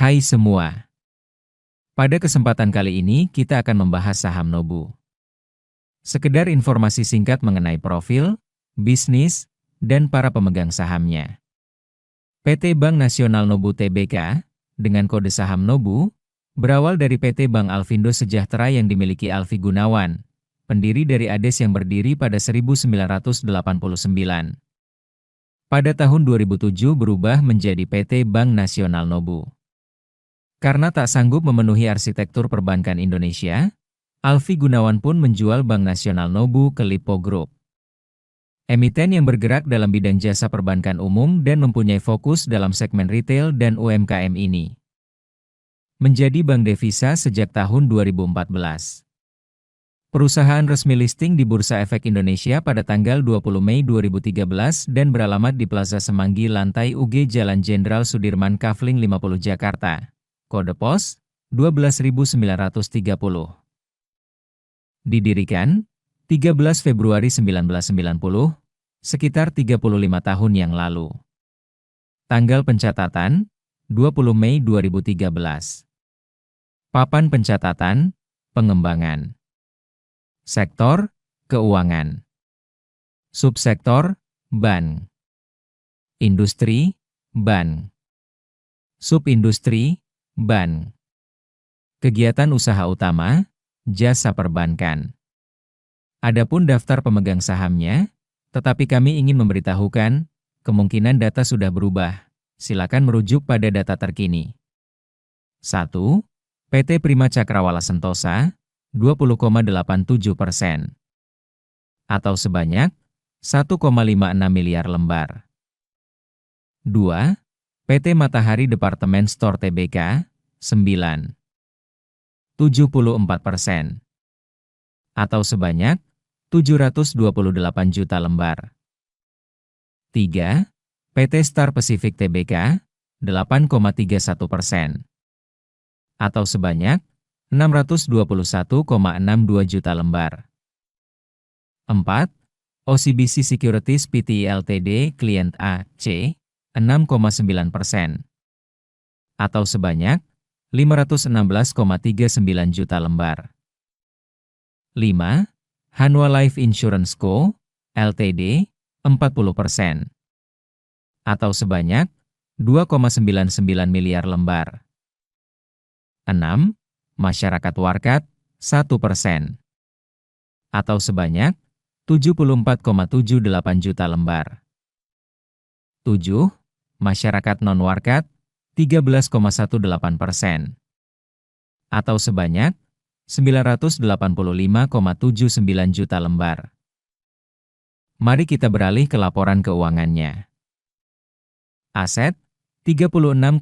Hai semua. Pada kesempatan kali ini kita akan membahas saham Nobu. Sekedar informasi singkat mengenai profil, bisnis, dan para pemegang sahamnya. PT Bank Nasional Nobu Tbk, dengan kode saham Nobu, berawal dari PT Bank Alfindo Sejahtera yang dimiliki Alfi Gunawan, pendiri dari ADES yang berdiri pada 1989. Pada tahun 2007 berubah menjadi PT Bank Nasional Nobu. Karena tak sanggup memenuhi arsitektur perbankan Indonesia, Alfi Gunawan pun menjual Bank Nasional Nobu ke Lipo Group. Emiten yang bergerak dalam bidang jasa perbankan umum dan mempunyai fokus dalam segmen retail dan UMKM ini. Menjadi bank devisa sejak tahun 2014. Perusahaan resmi listing di Bursa Efek Indonesia pada tanggal 20 Mei 2013 dan beralamat di Plaza Semanggi Lantai UG Jalan Jenderal Sudirman Kafling 50 Jakarta. Kode pos 12930. Didirikan 13 Februari 1990, sekitar 35 tahun yang lalu. Tanggal pencatatan 20 Mei 2013. Papan pencatatan, pengembangan. Sektor, keuangan. Subsektor, bank. Industri, bank. Subindustri, bank. Kegiatan usaha utama, jasa perbankan. Adapun daftar pemegang sahamnya, tetapi kami ingin memberitahukan, kemungkinan data sudah berubah. Silakan merujuk pada data terkini. 1. PT Prima Cakrawala Sentosa, 20,87%. Atau sebanyak 1,56 miliar lembar. 2. PT Matahari Departemen Store Tbk, 9,74%. Atau sebanyak 728 juta lembar. 3. PT Star Pacific Tbk, 8,31%. Atau sebanyak 621,62 juta lembar. 4. OCBC Securities Pty Ltd Klient A, C, 6,9%. Atau sebanyak 516,39 juta lembar. 5. Hanwha Life Insurance Co., Ltd, 40%. Atau sebanyak 2,99 miliar lembar. 6. Masyarakat Warkat, 1%. Atau sebanyak 74,78 juta lembar. 7. Masyarakat non-Warkat, 13,18%. Atau sebanyak 985,79 juta lembar. Mari kita beralih ke laporan keuangannya. Aset, 36,15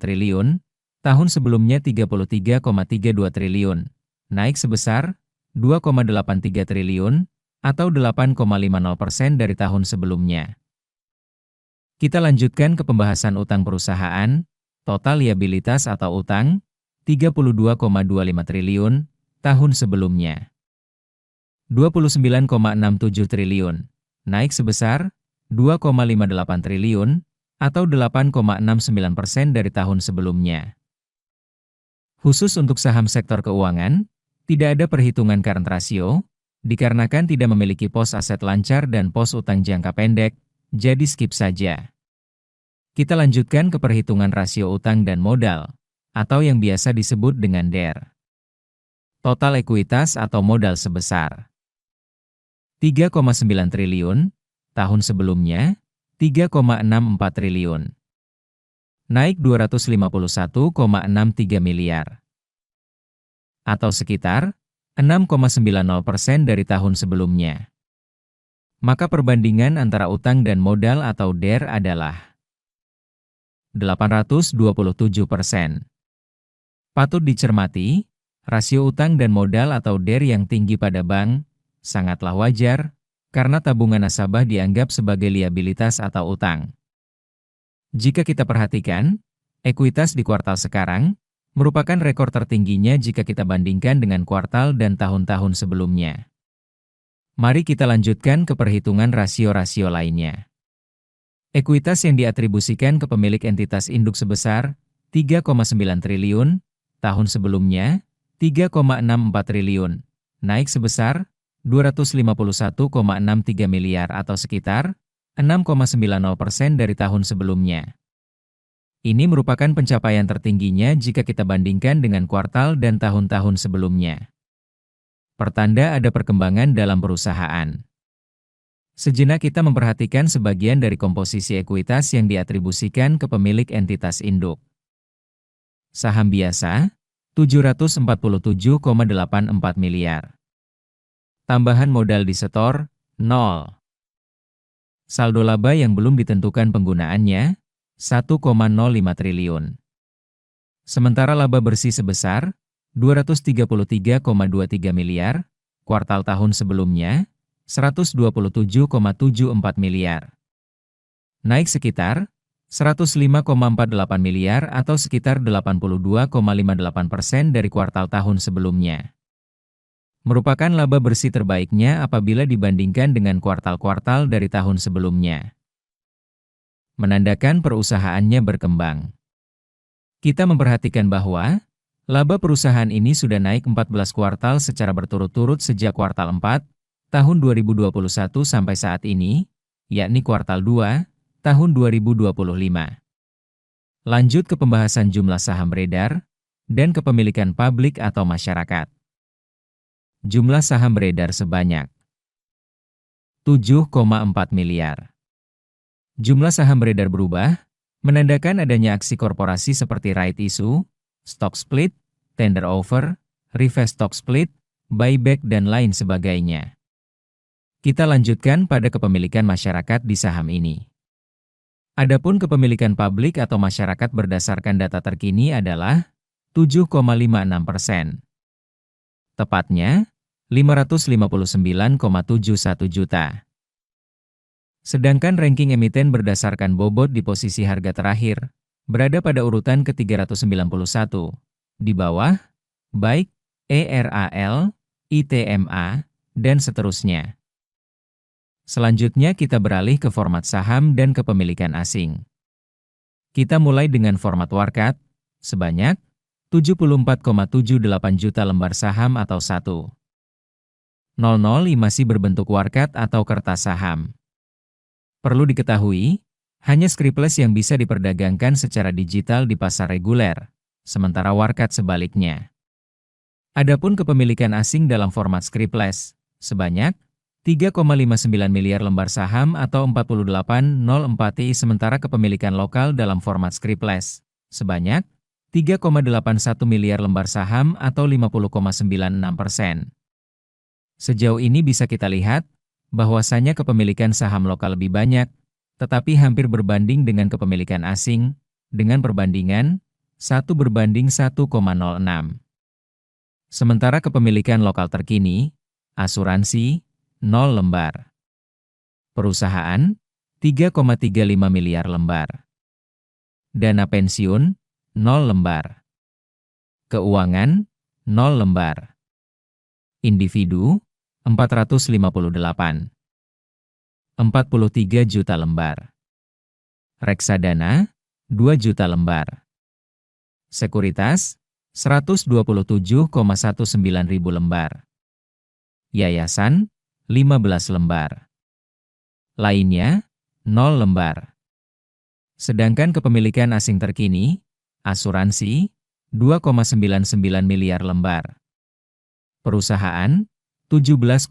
triliun, tahun sebelumnya 33,32 triliun, naik sebesar 2,83 triliun, atau 8,50% dari tahun sebelumnya. Kita lanjutkan ke pembahasan utang perusahaan, total liabilitas atau utang, 32,25 triliun, tahun sebelumnya. 29,67 triliun, naik sebesar 2,58 triliun, atau 8,69% dari tahun sebelumnya. Khusus untuk saham sektor keuangan, tidak ada perhitungan current ratio, dikarenakan tidak memiliki pos aset lancar dan pos utang jangka pendek, jadi skip saja. Kita lanjutkan ke perhitungan rasio utang dan modal, atau yang biasa disebut dengan DER. Total ekuitas atau modal sebesar 3,9 triliun, tahun sebelumnya 3,64 triliun. Naik 251,63 miliar. Atau sekitar 6,90% dari tahun sebelumnya. Maka perbandingan antara utang dan modal atau DER adalah 827%. Patut dicermati, rasio utang dan modal atau DER yang tinggi pada bank sangatlah wajar, karena tabungan nasabah dianggap sebagai liabilitas atau utang. Jika kita perhatikan, ekuitas di kuartal sekarang merupakan rekor tertingginya jika kita bandingkan dengan kuartal dan tahun-tahun sebelumnya. Mari kita lanjutkan ke perhitungan rasio-rasio lainnya. Ekuitas yang diatribusikan ke pemilik entitas induk sebesar 3,9 triliun, tahun sebelumnya 3,64 triliun, naik sebesar 251,63 miliar atau sekitar 6,90% dari tahun sebelumnya. Ini merupakan pencapaian tertingginya jika kita bandingkan dengan kuartal dan tahun-tahun sebelumnya. Pertanda ada perkembangan dalam perusahaan. Sejenak kita memperhatikan sebagian dari komposisi ekuitas yang diatribusikan ke pemilik entitas induk. Saham biasa, 747,84 miliar. Tambahan modal disetor, 0. Saldo laba yang belum ditentukan penggunaannya, 1,05 triliun. Sementara laba bersih sebesar 233,23 miliar, kuartal tahun sebelumnya 127,74 miliar. Naik sekitar 105,48 miliar atau sekitar 82,58% dari kuartal tahun sebelumnya. Merupakan laba bersih terbaiknya apabila dibandingkan dengan kuartal-kuartal dari tahun sebelumnya. Menandakan perusahaannya berkembang. Kita memperhatikan bahwa laba perusahaan ini sudah naik 14 kuartal secara berturut-turut sejak kuartal 4, tahun 2021 sampai saat ini, yakni kuartal 2, tahun 2025. Lanjut ke pembahasan jumlah saham beredar dan kepemilikan publik atau masyarakat. Jumlah saham beredar sebanyak 7,4 miliar. Jumlah saham beredar berubah, menandakan adanya aksi korporasi seperti right issue, stock split, tender offer, reverse stock split, buyback dan lain sebagainya. Kita lanjutkan pada kepemilikan masyarakat di saham ini. Adapun kepemilikan publik atau masyarakat berdasarkan data terkini adalah 7,56%. Tepatnya, 559,71 juta. Sedangkan ranking emiten berdasarkan bobot di posisi harga terakhir, berada pada urutan ke-391, di bawah, baik, ERAL, ITMA, dan seterusnya. Selanjutnya kita beralih ke format saham dan kepemilikan asing. Kita mulai dengan format warkat, sebanyak 74,78 juta lembar saham atau 1,005 masih berbentuk warkat atau kertas saham. Perlu diketahui, hanya scriptless yang bisa diperdagangkan secara digital di pasar reguler, sementara warkat sebaliknya. Adapun kepemilikan asing dalam format scriptless, sebanyak 3,59 miliar lembar saham atau 48,04 TI, sementara kepemilikan lokal dalam format scriptless, sebanyak 3,81 miliar lembar saham atau 50,96%. Sejauh ini bisa kita lihat, bahwasanya kepemilikan saham lokal lebih banyak, tetapi hampir berbanding dengan kepemilikan asing, dengan perbandingan 1:1,06. Sementara kepemilikan lokal terkini, asuransi, 0 lembar. Perusahaan, 3,35 miliar lembar. Dana pensiun, 0 lembar. Keuangan, 0 lembar. Individu, 458. 43 juta lembar. Reksadana, 2 juta lembar. Sekuritas, 127,19 ribu lembar. Yayasan, 15 lembar. Lainnya, 0 lembar. Sedangkan kepemilikan asing terkini, asuransi, 2,99 miliar lembar. Perusahaan, 17,05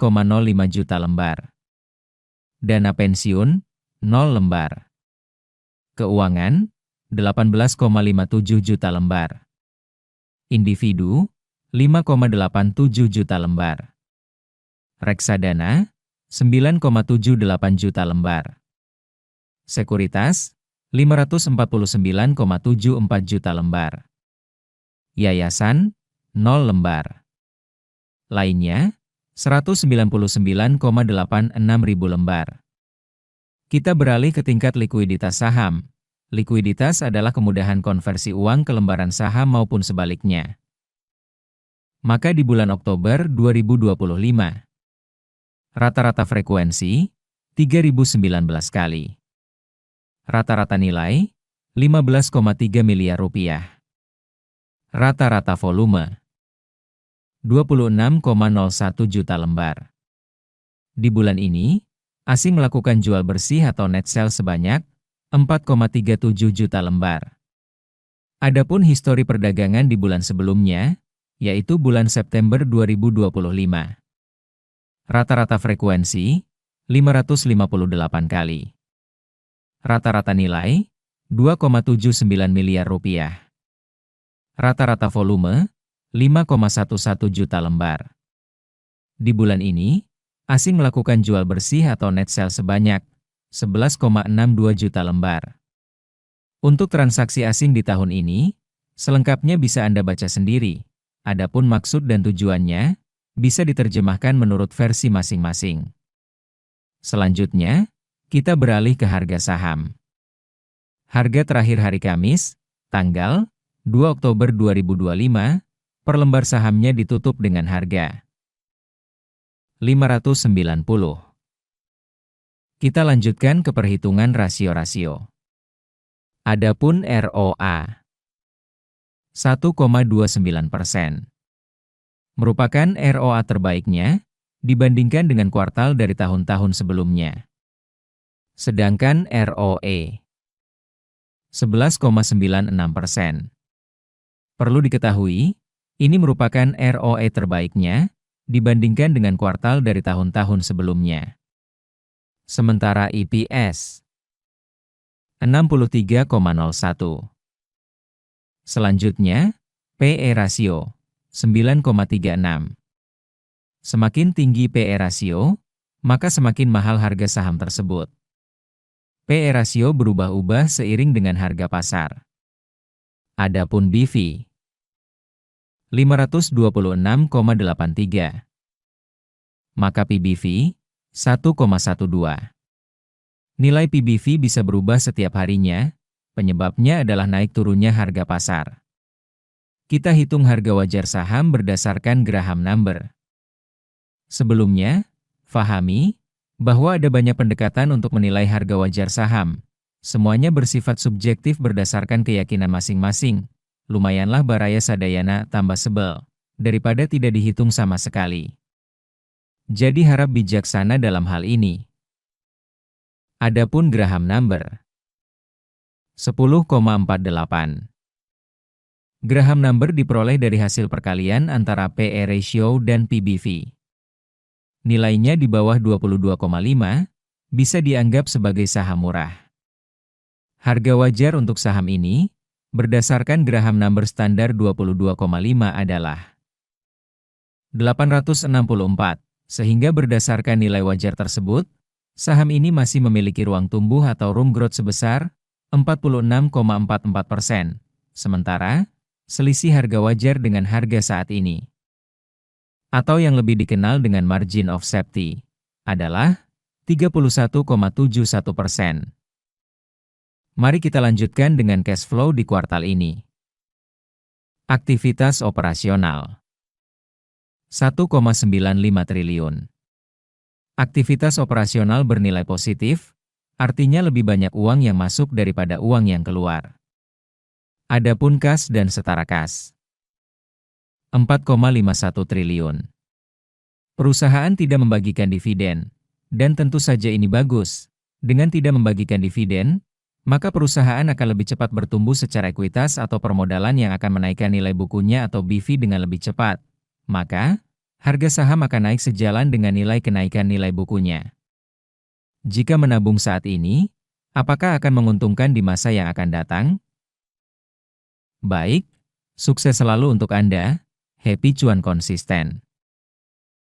juta lembar. Dana pensiun, 0 lembar. Keuangan, 18,57 juta lembar. Individu, 5,87 juta lembar. Reksadana, 9,78 juta lembar. Sekuritas, 549,74 juta lembar. Yayasan, 0 lembar. Lainnya, 199,86 ribu lembar. Kita beralih ke tingkat likuiditas saham. Likuiditas adalah kemudahan konversi uang ke lembaran saham maupun sebaliknya. Maka di bulan Oktober 2025, rata-rata frekuensi 3.019 kali. Rata-rata nilai 15,3 miliar rupiah. Rata-rata volume 26,01 juta lembar. Di bulan ini, asing melakukan jual bersih atau net sell sebanyak 4,37 juta lembar. Adapun histori perdagangan di bulan sebelumnya, yaitu bulan September 2025. Rata-rata frekuensi 558 kali. Rata-rata nilai 2,79 miliar rupiah. Rata-rata volume 5,11 juta lembar. Di bulan ini, asing melakukan jual bersih atau net sell sebanyak 11,62 juta lembar. Untuk transaksi asing di tahun ini, selengkapnya bisa Anda baca sendiri. Adapun maksud dan tujuannya bisa diterjemahkan menurut versi masing-masing. Selanjutnya, kita beralih ke harga saham. Harga terakhir hari Kamis, tanggal 2 Oktober 2025, per lembar sahamnya ditutup dengan harga 590. Kita lanjutkan ke perhitungan rasio-rasio. Adapun ROA 1,29%. Merupakan ROA terbaiknya dibandingkan dengan kuartal dari tahun-tahun sebelumnya. Sedangkan ROE 11,96%. Perlu diketahui, ini merupakan ROE terbaiknya dibandingkan dengan kuartal dari tahun-tahun sebelumnya. Sementara EPS 63,01. Selanjutnya, PE rasio 9,36. Semakin tinggi PE rasio, maka semakin mahal harga saham tersebut. PE rasio berubah-ubah seiring dengan harga pasar. Adapun BV 526,83. Maka PBV 1,12. Nilai PBV bisa berubah setiap harinya, penyebabnya adalah naik turunnya harga pasar. Kita hitung harga wajar saham berdasarkan Graham number. Sebelumnya, fahami bahwa ada banyak pendekatan untuk menilai harga wajar saham. Semuanya bersifat subjektif berdasarkan keyakinan masing-masing. Lumayanlah baraya sadayana tambah sebel, daripada tidak dihitung sama sekali. Jadi harap bijaksana dalam hal ini. Adapun Graham number 10,48. Graham number diperoleh dari hasil perkalian antara PE ratio dan PBV. Nilainya di bawah 22,5, bisa dianggap sebagai saham murah. Harga wajar untuk saham ini, berdasarkan Graham number standar 22,5 adalah 864, sehingga berdasarkan nilai wajar tersebut, saham ini masih memiliki ruang tumbuh atau room growth sebesar 46,44%, sementara selisih harga wajar dengan harga saat ini, atau yang lebih dikenal dengan margin of safety, adalah 31,71%. Mari kita lanjutkan dengan cash flow di kuartal ini. Aktivitas operasional 1,95 triliun. Aktivitas operasional bernilai positif, artinya lebih banyak uang yang masuk daripada uang yang keluar. Adapun kas dan setara kas 4,51 triliun. Perusahaan tidak membagikan dividen, dan tentu saja ini bagus. Dengan tidak membagikan dividen, maka perusahaan akan lebih cepat bertumbuh secara ekuitas atau permodalan yang akan menaikkan nilai bukunya atau BV dengan lebih cepat. Maka, harga saham akan naik sejalan dengan nilai kenaikan nilai bukunya. Jika menabung saat ini, apakah akan menguntungkan di masa yang akan datang? Baik, sukses selalu untuk Anda, happy cuan konsisten.